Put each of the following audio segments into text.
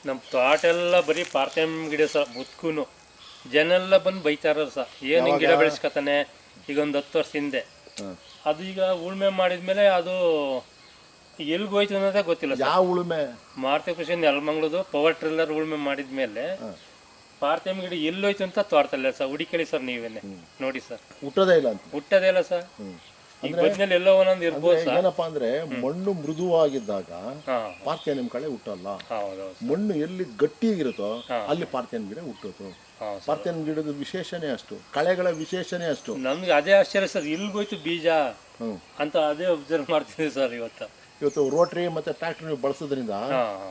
ನಮ್ಮ ತೋಟ ಎಲ್ಲ ಬರೀ ಪಾರ್ಟ್ ಟೈಮ್ ಗಿಡ ಸರ್ ಬದುಕೂನು ಜನ ಎಲ್ಲ ಬಂದು ಬೈತಾರ ಸರ್ ಏನು ಹಿಂಗೆ ಗಿಡ ಬೆಳೆಸ್ಕೊತಾನೆ. ಈಗ ಒಂದು 10 ವರ್ಷ ಹಿಂದೆ ಅದು ಈಗ ಉಳುಮೆ ಮಾಡಿದ್ಮೇಲೆ ಅದು ಎಲ್ಲಿಗೆ ಹೋಯ್ತು ಅನ್ನೋದೇ ಗೊತ್ತಿಲ್ಲ ಸರ್. ಯಾವ ಉಳುಮೆ? ಮಾರುತಿ ಕೃಷಿ ನೆಲಮಂಗ್ಲದು ಪವರ್ ಟ್ರಿಲ್ಲರ್ ಉಳುಮೆ ಮಾಡಿದ್ಮೇಲೆ ಪಾರ್ಟ್ ಟೈಮ್ ಗಿಡ ಎಲ್ಲೋಯ್ತು ಅಂತ ತೋಟದಲ್ಲ ಸರ್. ಹುಡುಕೇಳಿ ಸರ್ ನೀವೇನೆ ನೋಡಿ ಸರ್. ಹುಟ್ಟೋದೇ ಇಲ್ಲ ಅಂತ? ಹುಟ್ಟದೇ ಇಲ್ಲ ಸರ್. ಈಗ ಬದ್ನಲ್ಲಿ ಎಲ್ಲೋ ಒಂದೊಂದು ಇರ್ಬೋದು ಸರ್. ಏನಪ್ಪಾ ಅಂದ್ರೆ ಮಣ್ಣು ಮೃದುವಾಗಿದ್ದಾಗ ಪಾರ್ಥೇನಿಯಂ ಕಳೆ ಹುಟ್ಟಲ್ಲ. ಮಣ್ಣು ಎಲ್ಲಿ ಗಟ್ಟಿಗಿರುತ್ತೋ ಅಲ್ಲಿ ಪಾರ್ಥೇನಿಯಂ ಗಿಡ ಹುಟ್ಟೋದು. ಪಾರ್ಥೇನಿಯಂ ಗಿಡದ ವಿಶೇಷಣೆ ಅಷ್ಟು, ಕಳೆಗಳ ವಿಶೇಷಣೆ ಅಷ್ಟು. ನಮ್ಗೆ ಅದೇ ಆಶ್ಚರ್ಯ ಸರ್, ಇಲ್ಗೋಯ್ತು ಬೀಜ ಅಂತ ಅದೇ ಅಬ್ಸರ್ವ್ ಮಾಡ್ತಿದ್ವಿ ಸರ್. ಇವತ್ತು ರೋಟ್ರಿ ಮತ್ತೆ ಟ್ರಾಕ್ಟರ್ ನೀವು ಬಳಸೋದ್ರಿಂದ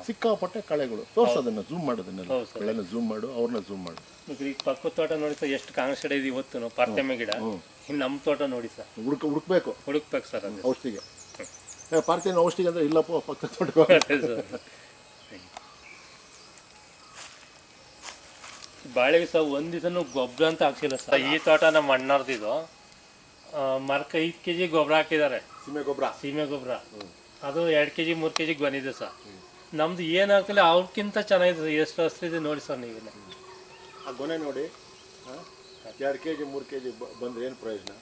ಸಿಕ್ಕಾಪಟ್ಟೆ ಕಳೆಗಳು. ತೋರ್ಸೋದನ್ನ ಜೂಮ್ ಮಾಡೋದನ್ನೆಲ್ಲ, ಕಳೆನ ಜೂಮ್ ಮಾಡು, ಅವ್ರನ್ನ ಜೂಮ್ ಮಾಡು. ಈಗ ಪಕ್ಕದ ತೋಟ ನೋಡಿ ಸರ್, ಎಷ್ಟು ಕಾಂಗ್ರೆಸ್ ಇದೆ ಇವತ್ತು ಪಾರ್ಥೇನಿಯಂ ಗಿಡ. ನಮ್ಮ ತೋಟ ನೋಡಿ ಸರ್, ಹುಡುಕ್ಬೇಕು ಸರ್ ಅದು ಔಷಧಿಗೆ. ಪಾರ್ಥೇನಿಯಂ ಔಷಧಿಗೆ ಅಂದ್ರೆ ಇಲ್ಲಪ್ಪ ಪಕ್ಕದ ತೋಟ. ಬಾಳೆಗೆ ಸಹ ಒಂದ್ ದಿವಸನು ಗೊಬ್ಬರ ಅಂತ ಹಾಕ್ಸಿಲ್ಲ ಸರ್. ಈ ತೋಟ ನಮ್ಮ ಅಣ್ಣಾರ್ದಿದು ಮರಕ್ಕೆ 5 kg ಗೊಬ್ಬರ ಹಾಕಿದ್ದಾರೆ. ಸೀಮೆ ಗೊಬ್ಬರ ಅದು 2 kg 3 kg ಬಂದಿದೆ ಸರ್. ನಮ್ದು ಏನಾಗ್ತಿಲ್ಲ ಅವ್ರಕ್ಕಿಂತ ಚೆನ್ನಾಗಿದೆ. ಎಷ್ಟು ಹಸ್ರಿದೆ ನೋಡಿ ಸರ್ ನೀವೇನೆ. ಆ ಗೊನೆ ನೋಡಿ, 2 kg 3 kg ಬಂದ್ರೆ ಏನು ಪ್ರಯೋಜನ?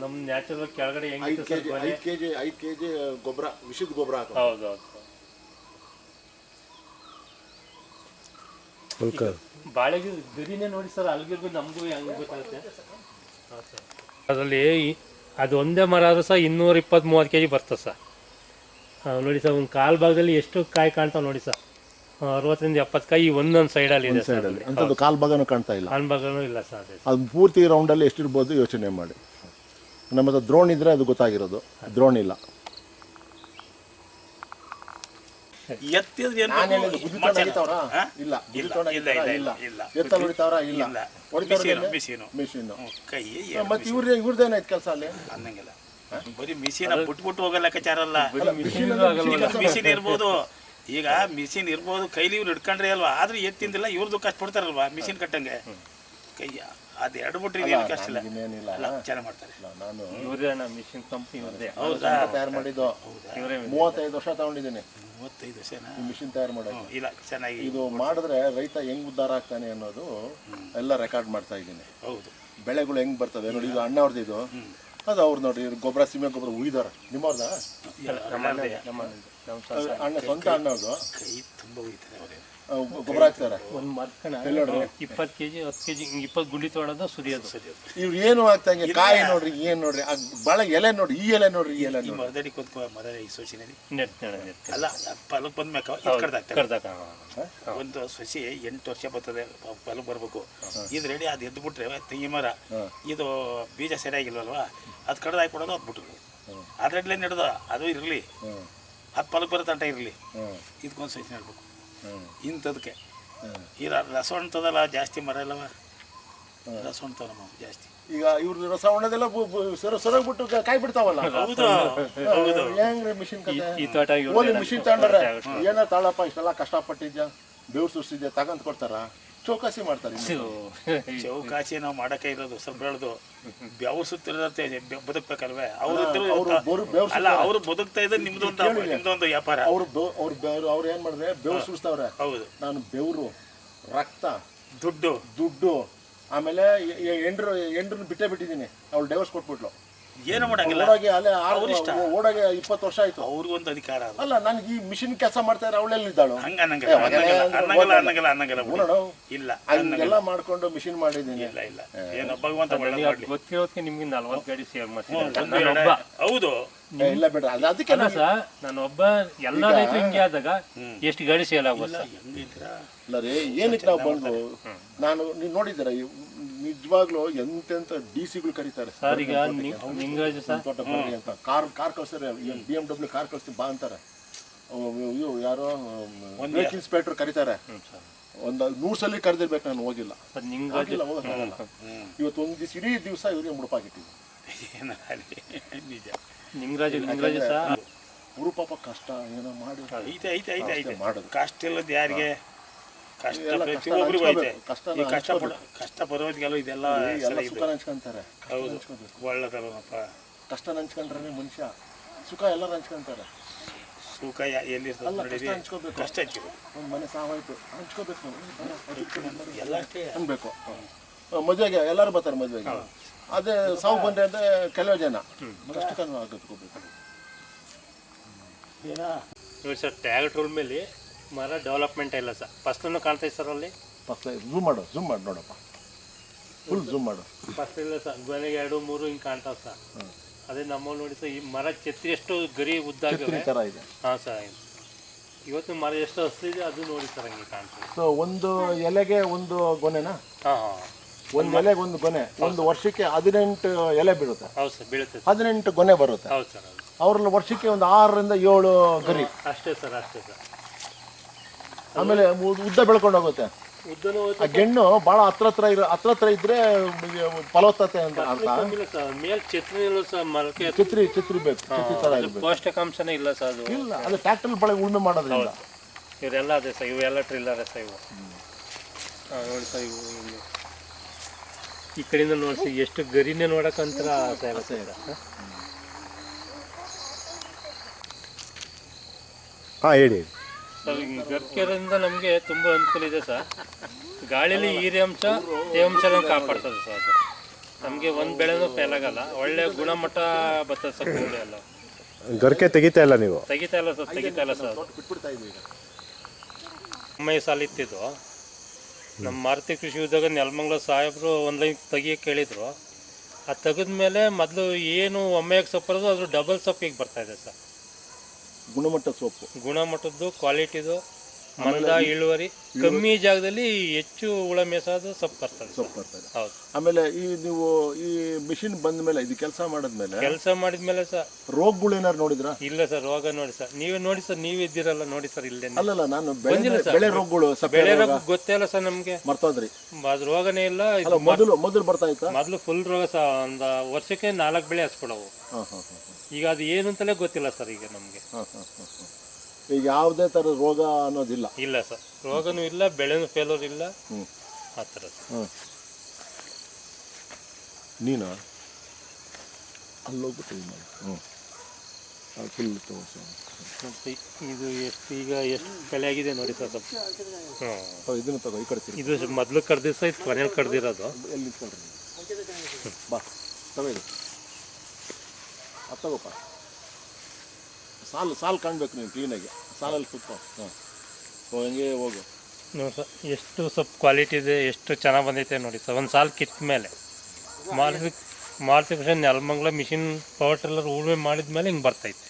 ನಮ್ ನ್ಯಾಚುರಲ್ ಕೆಳಗಡೆ ಹೆಂಗಿದೆ ಸರ್, 5 kg ಗೊಬ್ಬರ, ವಿಷದ ಗೊಬ್ಬರ ಹಾಕೋ. ಹೌದೌದು. ಬಾಳೆಗೆ ಗರಿನೇ ನೋಡಿ ಸರ್, ಅಲ್ಗಿರ್ಗು ನಮಗೂ ಹೆಂಗೆ ಗೊತ್ತಾಗುತ್ತೆ. ಅದರಲ್ಲಿ ಅದು ಒಂದೇ ಮರ ಆದ್ರೂ ಸಹ 220-30 kg ಬರ್ತದೆ ಸರ್. ನೋಡಿ ಸರ್, ಒಂದು ಕಾಲು ಭಾಗದಲ್ಲಿ ಎಷ್ಟು ಕಾಯಿ ಕಾಣ್ತಾವೆ ನೋಡಿ ಸರ್. 60-70 ಕಾಯಿ ಒಂದೊಂದು ಸೈಡಲ್ಲಿ ಇದೆ ಸರ್. ಅಂತದ್ದು ಕಾಲು ಭಾಗನೂ ಕಾಣ್ತಾ ಇಲ್ಲ, ಕಾಲು ಭಾಗನೂ ಇಲ್ಲ ಸರ್. ಅದು ಪೂರ್ತಿ ರೌಂಡಲ್ಲಿ ಎಷ್ಟಿರ್ಬೋದು ಯೋಚನೆ ಮಾಡಿ. ನಮ್ಮ ಹತ್ರ ದ್ರೋಣ್ ಇದ್ರೆ ಅದು ಗೊತ್ತಾಗಿರೋದು, ದ್ರೋಣ್ ಇಲ್ಲ. ಮತ್ತೆ ಇವ್ರದ್ದೇನಾಯ್ತು ಕೆಲಸ ಅಲ್ಲಿ? ಬರೀ ಮಿಷಿನ್ ಬಿಟ್ಬಿಟ್ಟು ಹೋಗೋ ಲೆಕ್ಕಾಚಾರ ಅಲ್ಲ. ಮಿಷಿನ್ ಇರ್ಬೋದು, ಈಗ ಮಿಷಿನ್ ಇರ್ಬೋದು, ಕೈಲಿ ಇವ್ರು ಹಿಡ್ಕೊಂಡ್ರೆ ಅಲ್ವಾ. ಆದ್ರೆ ಎತ್ತಿಂದಿಲ್ಲ, ಇವ್ರದ್ದು ಕಷ್ಟ ಪಡ್ತಾರಲ್ವಾ ಮಿಷಿನ್ ಕಟ್ಟಂಗೆ. ಕೈಯ ಅದು ಎರಡು ಬಿಟ್ರೆ ಏನು ಕಷ್ಟ ಇಲ್ಲ, ಚೆನ್ನಾಗಿ ಮಾಡ್ತಾರೆ. ಮಿಷಿನ್ ಕಂಪ್ನಿ ತಯಾರು ಮಾಡಿದ್ದು 35 ವರ್ಷ ತಗೊಂಡಿದ್ದೀನಿ. 35 ವರ್ಷ ಮಿಷಿನ್ ತಯಾರು ಮಾಡೋದು ಇಲ್ಲ, ಚೆನ್ನಾಗಿ. ಇದು ಮಾಡಿದ್ರೆ ರೈತ ಹೆಂಗ್ ಉದ್ಧಾರ ಆಗ್ತಾನೆ ಅನ್ನೋದು ಎಲ್ಲ ರೆಕಾರ್ಡ್ ಮಾಡ್ತಾ ಇದ್ದೀನಿ. ಹೌದು, ಬೆಳೆಗಳು ಹೆಂಗ್ ಬರ್ತವೆ ನೋಡಿ. ಇದು ಅಣ್ಣ ಅವ್ರದ್ದು, ಇದು ಅದು ಅವ್ರು ನೋಡ್ರಿ. ಗೊಬ್ಬರ, ಸೀಮೆ ಗೊಬ್ಬರ ಉಯ್ದಾರ. ನಿಮ್ಮವ್ರದ ಅಣ್ಣ, ಸ್ವಂತ ಅಣ್ಣ ಅವ್ರದ್ದು. ಕೈ ತುಂಬ ಉಯ್ತಾರೆ ಅವರೇ, ಗೊಬ್ಬರ ಹಾಕ್ತಾರೆ. ಒಂದು ಮರ್ಕಣ 20 kg 10 kg 20 ಗುಂಡಿ ತೊಗೊಳೋದು, ಸುರಿಯೋದು. ಇವ್ರು ಏನು ಆಗ್ತಂಗೆ ಕಾಯಿ ನೋಡ್ರಿ, ಏನ್ ನೋಡ್ರಿ ಬಾಳೆ ಎಲೆ ನೋಡ್ರಿ, ಈ ಎಲೆ ನೋಡ್ರಿ, ಈ ಎಲೆ ಈ ಮರದಡಿ ಕೂತ್ಕೋ. ಮರ ಈ ಸೊಸಿನಲ್ಲಿ ಅಲ್ಲ ಫಲಕ್ಕೆ ಬಂದ್ಮೇಕ ಒಂದು ಸೊಸಿ 8 ವರ್ಷ ಬರ್ತದೆ, ಫಲಕ್ಕೆ ಬರ್ಬೇಕು. ಇದು ರೆಡಿ, ಅದು ಎದ್ದು ಬಿಟ್ರೆ ತೆಂಗಿ ಮರ, ಇದು ಬೀಜ ಸರಿಯಾಗಿಲ್ವಲ್ವಾ, ಅದು ಕಡ್ದು ಹಾಕ್ಬಿಡೋದು, ಅದು ಬಿಟ್ರು. ಅದ್ರಡ್ಲೇ ನಡೆದ ಅದು ಇರಲಿ, ಅದು ಫಲಕ್ಕೆ ಬರೋ ತಂಟ ಇರಲಿ. ಇದಕ್ಕೊಂದು ಸೊಸಿ ನಡ್ಬೇಕು. ಇಂಥದಕ್ಕೆ ಈ ರಸ ಹೊಣ್ತದಲ್ಲ ಜಾಸ್ತಿ, ಮರ ಇಲ್ಲವ ರಸ ಹೊಣ್ತಾವ ನಮ್ಮ ಜಾಸ್ತಿ. ಈಗ ಇವ್ರ ರಸ ಹೊಣ್ಣದೆಲ್ಲ ಸೊರಗ್ಬಿಟ್ಟು ಕಾಯಿ ಬಿಡ್ತಾವಲ್ಲ. ಹೌದು, ಹೆಂಗ್ರಿ ಮಿಷಿನ್ ಮಿಷಿನ್ ತಗೊಂಡ್ರೆ ಏನ ತಾಳಪ್ಪ, ಇಷ್ಟೆಲ್ಲ ಕಷ್ಟಪಟ್ಟಿದ್ಯಾ, ಬೆವ್ರು ಸುರಿಸಿದ್ಯಾ, ತಗೊಂಡ್ ಕೊಡ್ತಾರ, ಚೌಕಾಸಿ ಮಾಡ್ತಾರೆ. ಚೌಕಾಸಿ ನಾವು ಮಾಡಕ್ಕೆ ಇರೋದು ಸ್ವಲ್ಪ ಹೇಳ್ದು. ಬೆವ್ರು ಸುತ್ತಿರತ್ತೆ ಬದುಕ್ಬೇಕಲ್ವೇ. ಅಲ್ಲ, ಅವ್ರು ಬದುಕ್ತಾ ಇದ್ರೆ ನಿಮ್ದೊಂದು ವ್ಯಾಪಾರ. ಅವ್ರು ಏನ್ ಮಾಡಿದ್ರೆ ಬೆವ್ರು ಸುರಿಸ್ತಾವ್ರೆ. ಹೌದು, ನಾನು ಬೆವ್ರು, ರಕ್ತ, ದುಡ್ಡು ಆಮೇಲೆ ಎಂಡ್ರನ್ನ ಬಿಟ್ಟೇ ಬಿಟ್ಟಿದ್ದೀನಿ. ಅವ್ಳು ಡೈವರ್ಸ್ ಕೊಟ್ಬಿಟ್ಲು. ಏನು ಮಾಡಂಗಿಲ್ಲ, ಓಡಾಗೆ 20 ವರ್ಷ ಆಯ್ತು. ಅವ್ರಿಗೊಂದು ಅಧಿಕಾರ ಅಲ್ಲ. ನನಗೆ ಈ ಮಿಷಿನ್ ಕೆಲಸ ಮಾಡ್ತಾ ಇದ್ರೆ ಅವಳೆಲ್ಲ ಇದ್ದಾಳು. ಎಲ್ಲ ಮಾಡ್ಕೊಂಡು ಮಿಷಿನ್ ಮಾಡಿದ್ದೀನಿ. ಗೊತ್ತಿರೋದಕ್ಕೆ ನಿಮ್ಗೆ 40 ಗಾಡಿ ಸೇವ್ ಮಾಡ್ತೀನಿ. ಹೌದು, ಇಲ್ಲ ಬಿಡ್ರಿ, ಅದಕ್ಕೆ ನಾನೊಬ್ಬ ಎಲ್ಲ ರೈತರು ಹಿಂಗೆ ಆದಾಗ ಎಷ್ಟು ಗಾಡಿ ಸೇಲ್ ಆಗೋಲ್ಲ. ಇಲ್ಲ ರೀ, ಏನಕ್ಕೆ ನಾವು ಬಂದು ನಾನು ನೀವು ನೋಡಿದ್ದೀರ, ನಿಜವಾಗ್ಲೂ ಎಂತೆಂತ DC-ಗಳು ಕರೀತಾರೆ ಸರ್. ಈಗ ತೋಟ ಬರ್ರಿ ಅಂತ ಕಾರ್ ಕಳ್ಸ್ತಾರೆ. BMW ಕಾರ್ ಕಳಿಸ್ತೀವಿ ಬಾ ಅಂತಾರೆ. ಯಾರೋ ಇನ್ಸ್ಪೆಕ್ಟರ್ ಕರೀತಾರೆ. ಒಂದು 100 ಸಲ ಕರೆದಿರ್ಬೇಕು, ನಾನು ಹೋಗಿಲ್ಲ. ಇವತ್ತು ಒಂದು ದಿವಸ ಇಡೀ ದಿವಸ ಇವ್ರಿಗೆ ಮುಡುಪಾಗಿಟ್ಟಿದ್ವಿ. ಊರು ಪಾಪ ಕಷ್ಟ ಏನೋ ಮಾಡಿ ಮಾಡೋದು. ಕಷ್ಟ ಇಲ್ಲದ ಯಾರಿಗೆ ಕಷ್ಟ ಪರೋದಿಗೆಲ್ಲ ಇದೆಲ್ಲ ಸುಖ ಹಂಚ್ಕೊಂತಾರೆ. ಒಳ್ಳೆದಲ್ಲಪ್ಪ, ಕಷ್ಟ ಹಂಚ್ಕೊಂಡ್ರೆ ಮನುಷ್ಯ, ಸುಖ ಎಲ್ಲರೂ ಹಂಚ್ಕೊಂತಾರೆ. ತೂಕ ಎಲ್ಲಿರ್ತದೆ ನೋಡಿರಿ ಹಂಚ್ಕೋಬೇಕು. ಕಷ್ಟ ಹಚ್ಚಿರೋದು ಒಂದು ಮನೆ ಸಾವಾಯ್ತು ಹಂಚ್ಕೋಬೇಕು ಎಲ್ಲ ಅಷ್ಟೇ ಅನ್ಬೇಕು. ಮದುವೆಗೆ ಎಲ್ಲರೂ ಬರ್ತಾರೆ ಮದುವೆಗೆ. ಅದೇ ಸಾವು ಬಂದ್ರೆ ಅಂದರೆ ಕೆಲವು ಜನ ಕಷ್ಟಕರ ಕತ್ಕೋಬೇಕು. ನೋಡಿ ಸರ್ ಟ್ಯಾಕ್ಟ್ರ್ ಮೇಲೆ ಮರ ಡೆವಲಪ್ಮೆಂಟ್ ಇಲ್ಲ ಸರ್. ಫಸ್ಟನ್ನು ಕಾಣ್ತೈತೆ ಸರ್ ಅಲ್ಲಿ. ಫಸ್ಟ್ ಝೂಮ್ ಮಾಡಿ ನೋಡಪ್ಪ, ಫುಲ್ ಝೂಮ್ ಮಾಡು. ಫಸ್ಟ್ ಇಲ್ಲ ಸರ್, ಕೊನೆಗೆ 2 3 ಹಿಂಗೆ ಕಾಣ್ತಾವೆ ಸರ್. ಅದೇ ನಮ್ಮ ನೋಡಿ ಸರ್, ಈ ಮರ ಛತ್ರಿ ಎಷ್ಟು ಗರಿ ಉದ್ದಾಗವೆ. ಥರ ಇದೆ. ಹಾಂ ಸರ್, ಇವತ್ತು ಮರ ಎಷ್ಟು ಹಸಿದೆ ಅದು ನೋಡಿ ಸರ್, ಹಂಗೆ ಕಾಣ್ತದೆ. ಸೊ ಒಂದು ಎಲೆಗೆ ಒಂದು ಗೊನೆನಾ? ಹಾಂ ಹಾಂ, ಒಂದು ಎಲೆಗೆ ಒಂದು ಗೊನೆ. ಒಂದು ವರ್ಷಕ್ಕೆ 18 ಎಲೆ ಬೀಳುತ್ತೆ. ಹೌದು ಸರ್, ಬೀಳುತ್ತೆ ಸರ್. 18 ಗೊನೆ ಬರುತ್ತೆ. ಹೌದು ಸರ್, ಹೌದು. ಅವ್ರಲ್ಲಿ ವರ್ಷಕ್ಕೆ ಒಂದು 6 ರಿಂದ 7 ಗರಿ. ಅಷ್ಟೇ ಸರ್, ಅಷ್ಟೇ ಸರ್. ಆಮೇಲೆ ಉದ್ದ ಬೆಳ್ಕೊಂಡು ಹೋಗುತ್ತೆ. ಉದ್ದನೂ ಆ ಗೆಣ್ಣು ಭಾಳ ಹತ್ರ ಇದ್ರೆ ಫಲವತ್ತತೆ ಅಂತ ಅರ್ಥ. ಮೇಲೆ ಛತ್ರಿ ಇಲ್ಲ ಸರ್, ಮರಕ್ಕೆ ಛತ್ರಿ ಬೇಕು. ಛತ್ರಿ ಥರ ಇರಬೇಕು. ಪೌಷ್ಟಿಕಾಂಶನೇ ಇಲ್ಲ ಸರ್ ಅದು. ಇಲ್ಲ, ಅದು ಟ್ರ್ಯಾಕ್ಟರ್ ಬಳೆ ಉಳುಮೆ ಮಾಡೋದ್ರಿಂದ. ಇವರೆಲ್ಲ ಅದೇ ಸರ್, ಇವೆಲ್ಲ ಟ್ರಿಲ್ಲರೇ ಸರ್ ಇವು. ನೋಡಿ ಸರ್, ಇವು ಈ ಕಡೆಯಿಂದ ನೋಡಿ ಸರ್, ಎಷ್ಟು ಗರಿನೇ ನೋಡಕ್ಕಂತರ ಆಸೆ ಇದೆ. ಹಾಂ ಹೇಳಿ ಸರ್, ಗರ್ಕೆರಿಂದ ನಮಗೆ ತುಂಬ ಅನುಕೂಲ ಇದೆ ಸರ್. ಗಾಳಿಯಲ್ಲಿ ಹೀರ್ಯಾಂಶ ತೇವಾಂಶ ಕಾಪಾಡ್ತದೆ ಸರ್. ಅದು ನಮಗೆ ಒಂದು ಬೆಳೆನೂ ಫೇಲ್ ಆಗಲ್ಲ, ಒಳ್ಳೆ ಗುಣಮಟ್ಟ ಬರ್ತದೆ ಸರ್. ಕೂಡಿ ಎಲ್ಲ ಗರ್ಕೆ ತೆಗಿತಾ ಇಲ್ಲ ನೀವು? ತೆಗಿತಾ ಇಲ್ಲ ಸರ್. ಒಮ್ಮೆ ಸಾಲ ಇತ್ತಿದ್ದು ನಮ್ಮ ಮಾರುತಿ ಕೃಷಿ ಉದ್ಯೋಗ ನೆಲಮಂಗಲ ಸಾಹೇಬರು ಒಂದು ಲೈನ್ ತೆಗಿಯಕ್ಕೆ ಕೇಳಿದ್ರು. ಅದು ತೆಗೆದ್ಮೇಲೆ ಮೊದಲು ಏನು ಒಮ್ಮೆಗೆ ಸೊಪ್ಪು ಅದ್ರ ಡಬಲ್ ಸೊಪ್ಪಿಗೆ ಬರ್ತಾಯಿದೆ ಸರ್. ಗುಣಮಟ್ಟದ ಸೊಪ್ಪು, ಗುಣಮಟ್ಟದ್ದು, ಕ್ವಾಲಿಟಿದು, ಮಂದ ಇಳುವರಿ, ಕಮ್ಮಿ ಜಾಗದಲ್ಲಿ ಹೆಚ್ಚು ಹುಳ ಮೇಸಾದ ಸೊಪ್ಪು ಬರ್ತದೆ. ಹೌದು. ಆಮೇಲೆ ನೀವು ಈ ಮಿಷಿನ್ ಬಂದ ಮೇಲೆ ಇದು ಕೆಲಸ ಮಾಡಿದ್ಮೇಲೆ ಸರ್ ರೋಗಗಳು ಏನಾರು ನೋಡಿದ್ರಾ? ಇಲ್ಲ ಸರ್, ರೋಗ ನೋಡಿ ಸರ್, ನೀವೇ ನೋಡಿ ಸರ್, ನೀವೇ ಇದ್ದೀರಲ್ಲ ನೋಡಿ ಸರ್. ಇಲ್ಲೇ ಅಲ್ಲಲ್ಲ, ನಾನು ಬೆಳೆ ರೋಗಗಳು ಬೆಳೆ ರೋಗ ಗೊತ್ತೇ ಇಲ್ಲ ಸರ್ ನಮಗೆ. ಮರ್ತೋದ್ರಿ? ಅದು ರೋಗನೇ ಇಲ್ಲ. ಮೊದಲು ಬರ್ತಾ ಇತ್ತಾ? ಮೊದಲು ಫುಲ್ ರೋಗ ಸರ್. ಒಂದು ವರ್ಷಕ್ಕೆ 4 ಬೆಳೆ ಹಚ್ಕೊಡವು. ಈಗ ಅದು ಏನು ಅಂತಲೇ ಗೊತ್ತಿಲ್ಲ ಸರ್ ಈಗ ನಮಗೆ. ಈಗ ಯಾವುದೇ ಥರದ ರೋಗ ಅನ್ನೋದಿಲ್ಲ? ಇಲ್ಲ ಸರ್, ರೋಗನೂ ಇಲ್ಲ, ಬೆಳೆನೂ ಫೇಲೂರ್ ಇಲ್ಲ, ಆ ಥರ. ನೀನು ಅಲ್ಲೋಗ್ಬಿಟ್ಟು ಫುಲ್ ಇದು ಎಷ್ಟು ಕಲೆ ಆಗಿದೆ ನೋಡಿ ಸರ್. ಸ್ವಲ್ಪ ಇದನ್ನು ತಗೋ, ಈ ಕಡೆ ಇದು ಮೊದಲು ಕಡ್ದಿದ್ದು ಸರ್, ಇದು ಕೊನೆಯಲ್ಲಿ ಕಡ್ದಿರೋದು. ಎಲ್ಲಿ ನಿಂತ್ಕೊಳ್ರಿ, ಬಾ ತಗೋ, ಇದು ಅದು ತಗೋಪ್ಪ. ಸಾಲು ಕಾಣ್ಬೇಕು ನೀವು ಕ್ಲೀನಾಗಿ. ಸಾಲಲ್ಲಿ ಕೂತ್ಕೊ. ಹಂಗೆ ಹೋಗು ನೋಡಿ ಸರ್, ಎಷ್ಟು ಸೊಪ್ಪು ಕ್ವಾಲಿಟಿ ಇದೆ, ಎಷ್ಟು ಚೆನ್ನಾಗಿ ಬಂದೈತೆ ನೋಡಿ ಸರ್. ಒಂದು ಸಾಲು ಕಿತ್ತ ಮೇಲೆ ಮಾರುತಿ ಕೃಷಿ ನೆಲಮಂಗಲ ಮಿಷಿನ್ ಪವರ್ ಟ್ರಿಲ್ಲರ್ ಉಳುಮೆ ಮಾಡಿದ ಮೇಲೆ ಹಿಂಗೆ ಬರ್ತೈತೆ.